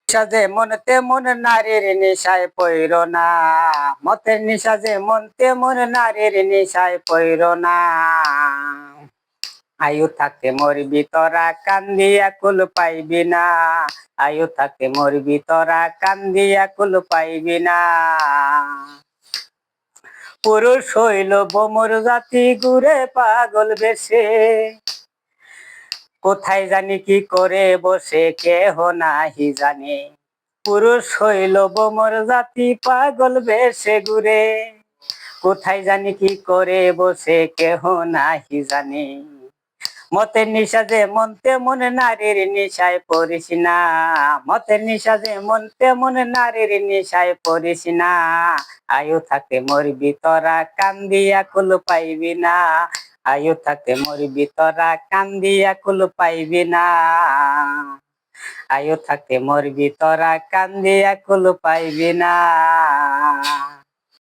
সাজে মন তেমন নারীর নেশায় পইর না, মতের নিশা যে মন তেমন নারীর নেশায় পইর না। আয়ু থাকতে মরবি তোরা কান্দিয়া কুল পাইবি না, আয়ু থাকতে মরবি তোরা কান্দিয়া কুল পাইবি না। পুরুষ হইল বোমর জাতি ঘুরে পাগল বেশে, কোথায় জানি কি করে বসে কেহ নাহি জানে। পুরুষ হইল বোমর জাতি পাগল বেশে ঘুরে, কোথায় জানি কি করে বসে কেহ নাহি জানে। মতের নিশা যে মন তেমন নারীর নেশায় পড়িস না, মতের নিশা যে মন তেমন নারীর নেশায় পড়িস না। আয়ু থাকতে মরবি তোরা কান্দিয়া কুল পাইবি না, আয়ু থাকতে মরবি তোরা কান্দিয়া কুল পাইবি না, আয়ু থাকতে মরবি তোরা কান্দিয়া কুল পাইবি না।